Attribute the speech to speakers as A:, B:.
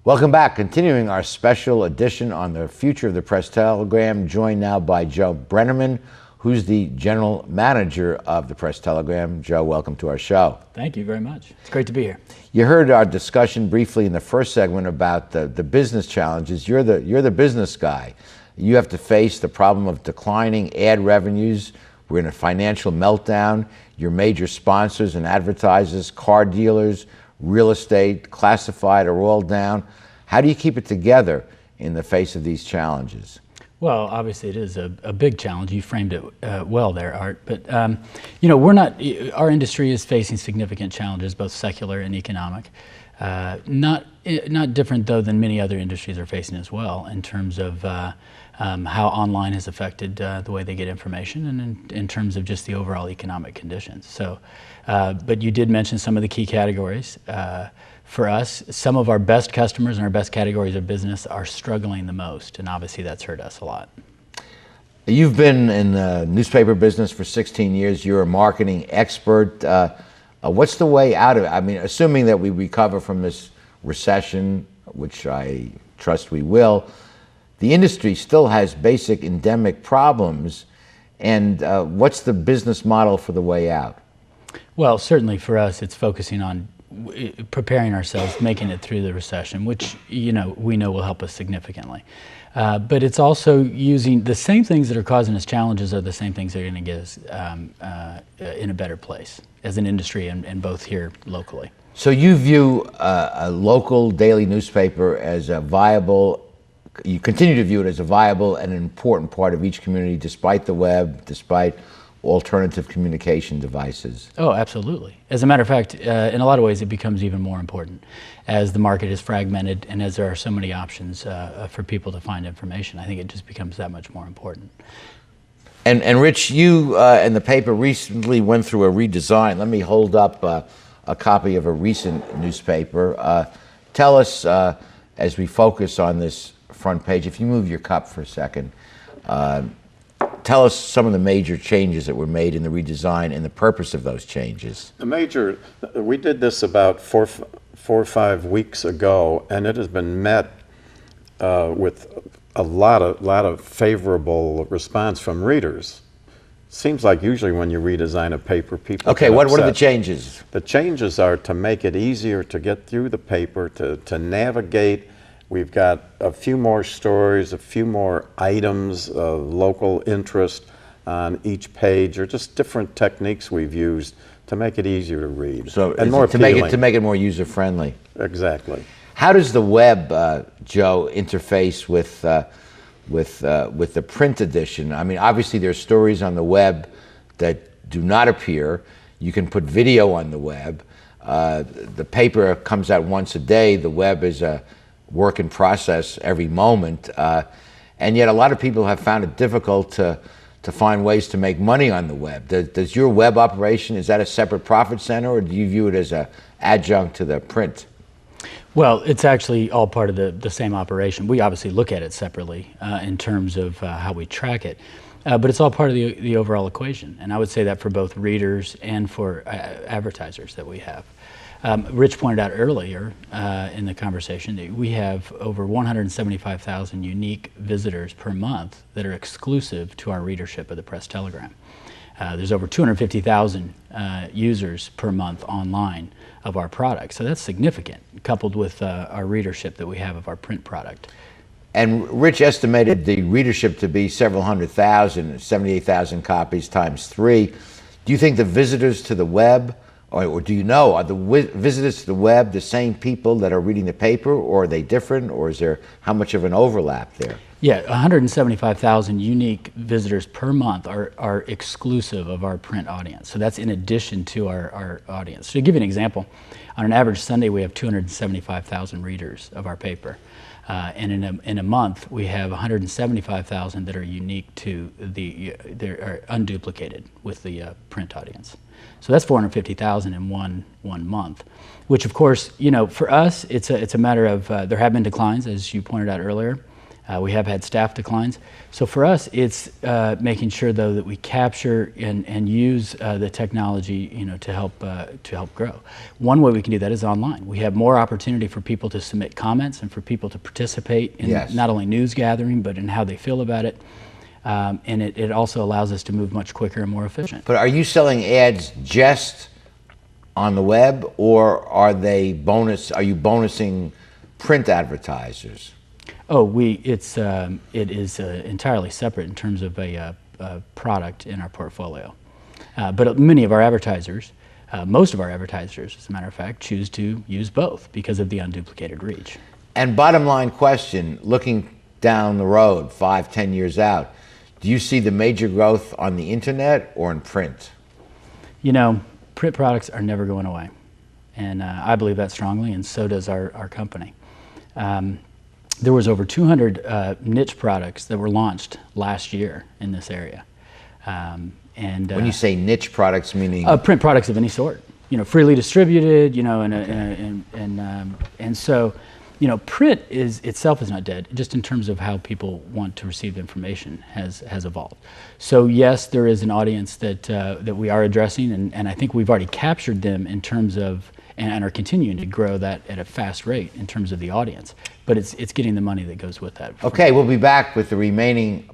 A: Welcome back. Continuing our special edition on the future of the Press Telegram, joined now by Joe Brenneman, who's the general manager of the Press Telegram. Joe, welcome to our show.
B: Thank you very much. It's great to be here.
A: You heard our discussion briefly in the first segment about the business challenges. You're the business guy. You have to face the problem of declining ad revenues. We're in a financial meltdown. Your major sponsors and advertisers, car dealers, real estate, classified are all down. How do you keep it together in the face of these challenges?
B: Well, obviously it is a big challenge. You framed it well there, Art. But we're not. Our industry is facing significant challenges, both secular and economic. Not different though than many other industries are facing as well, in terms of how online has affected the way they get information, and in terms of just the overall economic conditions. So, but you did mention some of the key categories. For us, some of our best customers and our best categories of business are struggling the most, and obviously that's hurt us a lot.
A: You've been in the newspaper business for 16 years. You're a marketing expert. What's the way out of it? I mean, assuming that we recover from this recession, which I trust we will, the industry still has basic endemic problems. And what's the business model for the way out?
B: Well, certainly for us, it's focusing on preparing ourselves, making it through the recession, which we know will help us significantly. But it's also using the same things that are causing us challenges are the same things that are going to get us in a better place as an industry, and both here locally.
A: So you view a local daily newspaper as a viable, you continue to view it as a viable and an important part of each community, despite the web, despite alternative communication devices.
B: Oh, absolutely. As a matter of fact, in a lot of ways, it becomes even more important as the market is fragmented and as there are so many options for people to find information. I think it just becomes that much more important.
A: And Rich, you and the paper recently went through a redesign. Let me hold up a copy of a recent newspaper. Tell us, as we focus on this front page, if you move your cup for a second, tell us some of the major changes that were made in the redesign and the purpose of those changes.
C: We did this about four or 5 weeks ago, and it has been met with a lot of favorable response from readers. Seems like usually when you redesign a paper, people
A: Okay, what are the changes?
C: The changes are to make it easier to get through the paper, to navigate. We've got a few more stories, a few more items of local interest on each page, or just different techniques we've used to make it easier to read.
A: So
C: and more
A: to make it more user friendly.
C: Exactly.
A: How does the web, Joe, interface with the print edition? I mean, obviously there's stories on the web that do not appear. You can put video on the web. The paper comes out once a day. The web is a work in process every moment, and yet a lot of people have found it difficult to find ways to make money on the web. Does your web operation, is that a separate profit center, or do you view it as an adjunct to the print?
B: Well, it's actually all part of the same operation. We obviously look at it separately in terms of how we track it, but it's all part of the overall equation, and I would say that for both readers and for advertisers that we have. Rich pointed out earlier in the conversation that we have over 175,000 unique visitors per month that are exclusive to our readership of the Press Telegram. There's over 250,000 users per month online of our product, so that's significant, coupled with our readership that we have of our print product.
A: And Rich estimated the readership to be several hundred thousand, 78,000 copies times 3. Do you think the visitors to the web, or do you know, are the visitors to the web the same people that are reading the paper, or are they different, or is there, how much of an overlap there?
B: Yeah, 175,000 unique visitors per month are exclusive of our print audience. So that's in addition to our audience. So to give you an example, on an average Sunday we have 275,000 readers of our paper. And in a month we have 175,000 that are unique to they're unduplicated with the print audience. So that's 450,000 in one month, which of course, for us, it's a matter of, there have been declines, as you pointed out earlier. We have had staff declines. So for us, it's making sure, though, that we capture and use the technology, to help grow. One way we can do that is online. We have more opportunity for people to submit comments and for people to participate in
A: Yes.
B: not only news gathering, but in how they feel about it. And it also allows us to move much quicker and more efficient.
A: But are you selling ads just on the web, or are you bonusing print advertisers?
B: Oh, it is entirely separate in terms of a product in our portfolio. But many of our advertisers, most of our advertisers, as a matter of fact, choose to use both because of the unduplicated reach.
A: And bottom line question, looking down the road, 5, 10 years out, do you see the major growth on the internet or in print?
B: Print products are never going away. And I believe that strongly, and so does our company. There was over 200 niche products that were launched last year in this area.
A: When you say niche products, meaning?
B: Print products of any sort, freely distributed, and so, print itself is not dead, just in terms of how people want to receive information has evolved. So yes, there is an audience that we are addressing, and I think we've already captured them in terms of, and are continuing to grow that at a fast rate in terms of the audience. But it's getting the money that goes with that.
A: Okay, we'll be back with the remaining